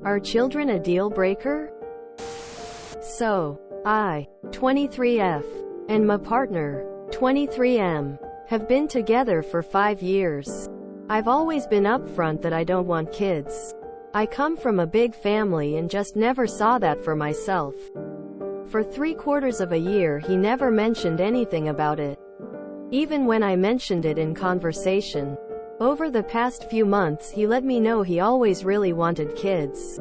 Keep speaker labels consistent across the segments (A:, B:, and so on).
A: Are children a deal breaker? So, I, 23F, and my partner, 23M, have been together for 5 years. I've always been upfront that I don't want kids. I come from a big family and just never saw that for myself. For 3/4 of a year he never mentioned anything about it. Even when I mentioned it in conversation. Over the past few months he let me know he always really wanted kids.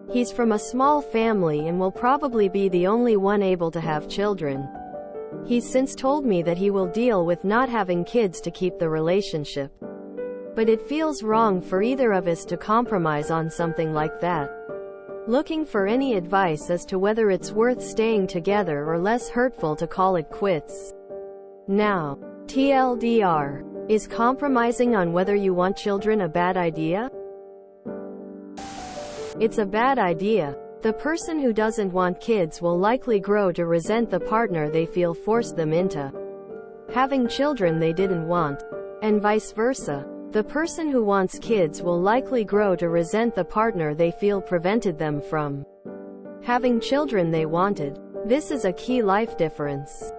A: He's from a small family and will probably be the only one able to have children. He's since told me that he will deal with not having kids to keep the relationship. But it feels wrong for either of us to compromise on something like that. Looking for any advice as to whether it's worth staying together or less hurtful to call it quits. Now, TLDR, is compromising on whether you want children a bad idea? It's a bad idea. The person who doesn't want kids will likely grow to resent the partner they feel forced them into having children they didn't want, and vice versa. The person who wants kids will likely grow to resent the partner they feel prevented them from having children they wanted. This is a key life difference.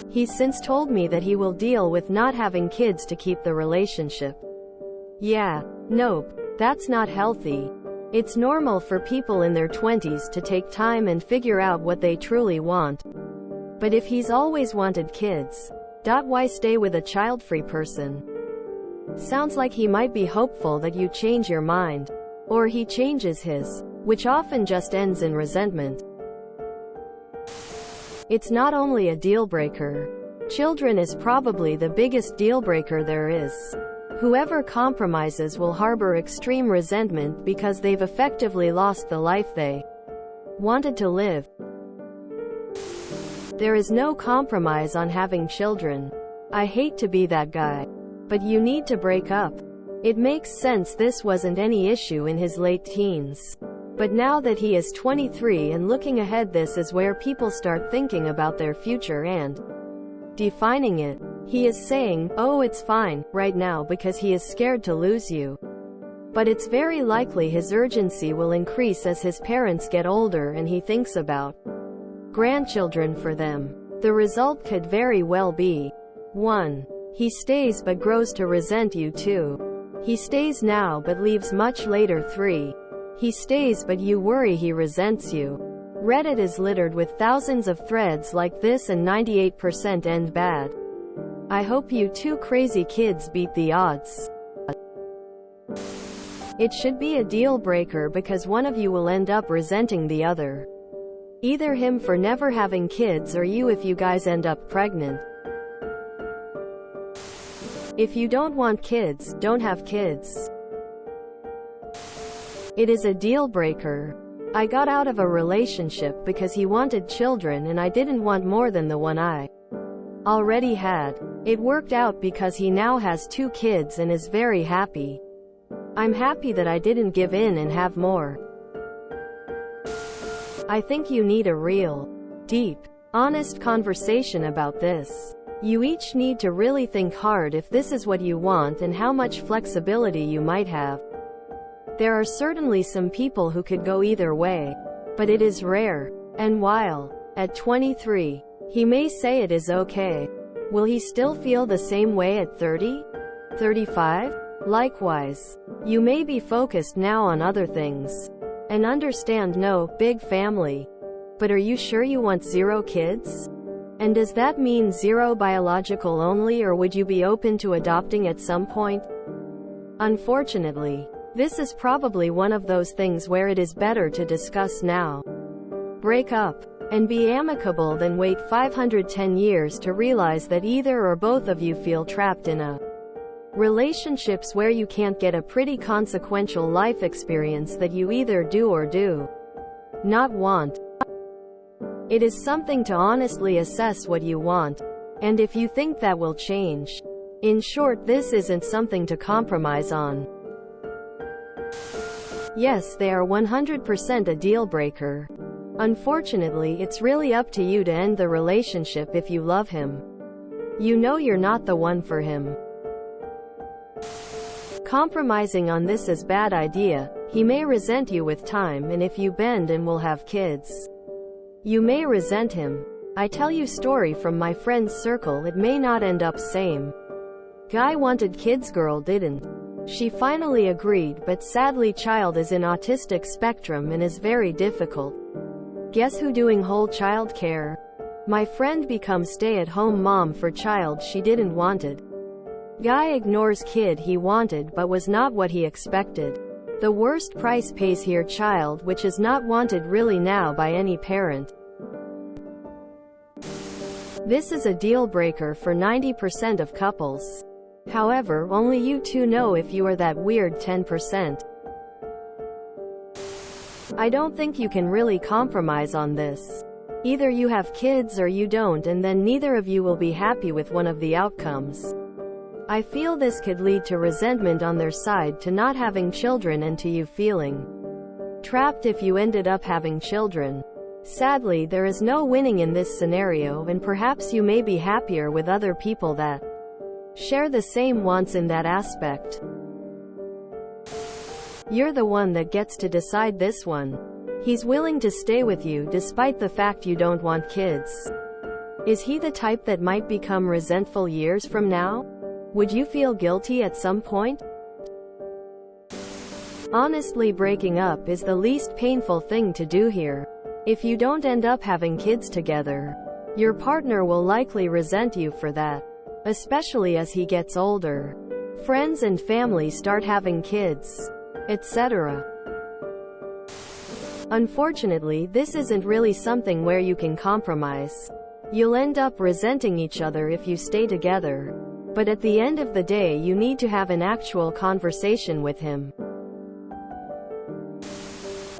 A: He's since told me that he will deal with not having kids to keep the relationship. Yeah, nope, that's not healthy. It's normal for people in their 20s to take time and figure out what they truly want. But if he's always wanted kids, why stay with a child-free person? Sounds like he might be hopeful that you change your mind. Or he changes his, which often just ends in resentment. It's not only a deal breaker. Children is probably the biggest deal breaker there is. Whoever compromises will harbor extreme resentment because they've effectively lost the life they wanted to live. There is no compromise on having children. I hate to be that guy. But you need to break up. It makes sense this wasn't any issue in his late teens. But now that he is 23 and looking ahead, this is where people start thinking about their future and defining it. He is saying, oh, it's fine, right now because he is scared to lose you. But it's very likely his urgency will increase as his parents get older and he thinks about grandchildren for them. The result could very well be 1. He stays but grows to resent you. 2. He stays now but leaves much later. 3. He stays but you worry he resents you. Reddit is littered with thousands of threads like this and 98% end bad. I hope you two crazy kids beat the odds. It should be a deal breaker because one of you will end up resenting the other. Either him for never having kids or you if you guys end up pregnant. If you don't want kids, don't have kids. It is a deal breaker. I got out of a relationship because he wanted children and I didn't want more than the one I already had. It worked out because he now has 2 kids and is very happy. I'm happy that I didn't give in and have more. I think you need a real, deep, honest conversation about this. You each need to really think hard if this is what you want and how much flexibility you might have. There are certainly some people who could go either way, but it is rare. And while, at 23, he may say it is okay, will he still feel the same way at 30? 35? Likewise, you may be focused now on other things. And understand no, big family. But are you sure you want 0 kids? And does that mean 0 biological only, or would you be open to adopting at some point? Unfortunately, this is probably one of those things where it is better to discuss now. Break up, and be amicable than wait 510 years to realize that either or both of you feel trapped in a relationships where you can't get a pretty consequential life experience that you either do or do not want. It is something to honestly assess what you want, and if you think that will change. In short, this isn't something to compromise on. Yes, they are 100% a deal breaker. Unfortunately, it's really up to you to end the relationship if you love him. You know you're not the one for him. Compromising on this is bad idea. He may resent you with time, and if you bend and will have kids, you may resent him. I tell you story from my friend's circle, it may not end up same. Guy wanted kids, girl didn't. She finally agreed, but sadly child is in autistic spectrum and is very difficult. Guess who doing whole child care? My friend becomes stay-at-home mom for child she didn't wanted. Guy ignores kid he wanted but was not what he expected. The worst price pays here child which is not wanted really now by any parent. This is a deal breaker for 90% of couples. However, only you two know if you are that weird 10%. I don't think you can really compromise on this. Either you have kids or you don't, and then neither of you will be happy with one of the outcomes. I feel this could lead to resentment on their side, to not having children, and to you feeling trapped if you ended up having children. Sadly, there is no winning in this scenario, and perhaps you may be happier with other people that share the same wants in that aspect. You're the one that gets to decide this one. He's willing to stay with you despite the fact you don't want kids. Is he the type that might become resentful years from now? Would you feel guilty at some point? Honestly, breaking up is the least painful thing to do here. If you don't end up having kids together, your partner will likely resent you for that, especially as he gets older. Friends and family start having kids, etc. Unfortunately, this isn't really something where you can compromise. You'll end up resenting each other if you stay together. But at the end of the day, you need to have an actual conversation with him.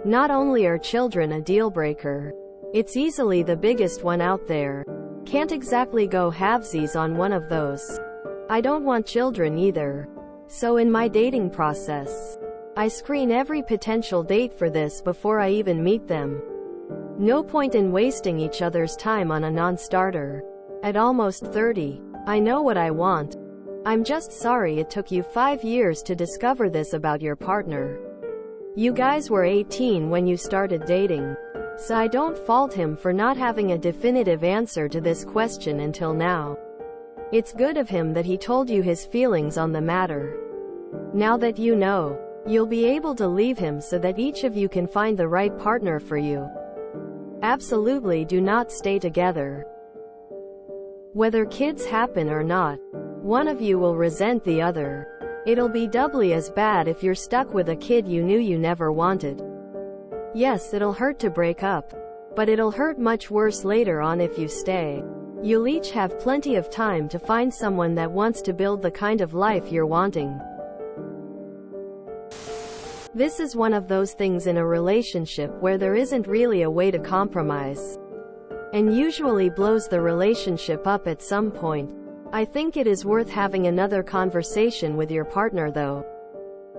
A: Not only are children a deal breaker, it's easily the biggest one out there. Can't exactly go halvesies on one of those. I don't want children either. So in my dating process, I screen every potential date for this before I even meet them. No point in wasting each other's time on a non-starter. At almost 30, I know what I want. I'm just sorry it took you 5 years to discover this about your partner. You guys were 18 when you started dating. So I don't fault him for not having a definitive answer to this question until now. It's good of him that he told you his feelings on the matter. Now that you know, you'll be able to leave him so that each of you can find the right partner for you. Absolutely do not stay together. Whether kids happen or not, one of you will resent the other. It'll be doubly as bad if you're stuck with a kid you knew you never wanted. Yes, it'll hurt to break up, but it'll hurt much worse later on if you stay. You'll each have plenty of time to find someone that wants to build the kind of life you're wanting. This is one of those things in a relationship where there isn't really a way to compromise, and usually blows the relationship up at some point. I think it is worth having another conversation with your partner though.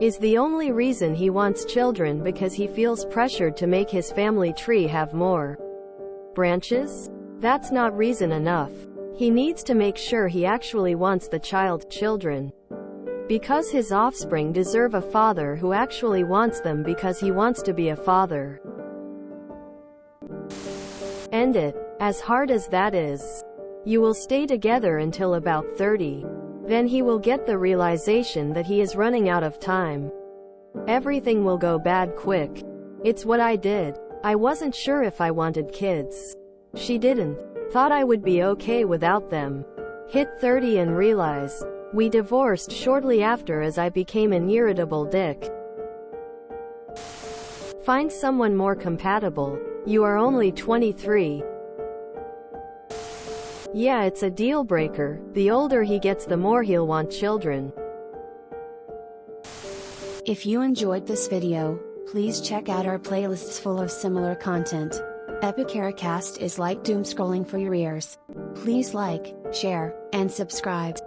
A: Is the only reason he wants children because he feels pressured to make his family tree have more branches? That's not reason enough. He needs to make sure he actually wants the children. Because his offspring deserve a father who actually wants them because he wants to be a father. End it. As hard as that is. You will stay together until about 30. Then he will get the realization that he is running out of time. Everything will go bad quick. It's what I did. I wasn't sure if I wanted kids. She didn't. Thought I would be okay without them. Hit 30 and realize. We divorced shortly after as I became an irritable dick. Find someone more compatible. You are only 23. Yeah, it's a deal breaker. The older he gets, the more he'll want children.
B: If you enjoyed this video, please check out our playlists full of similar content. Epicaricast is like doom scrolling for your ears. Please like, share, and subscribe.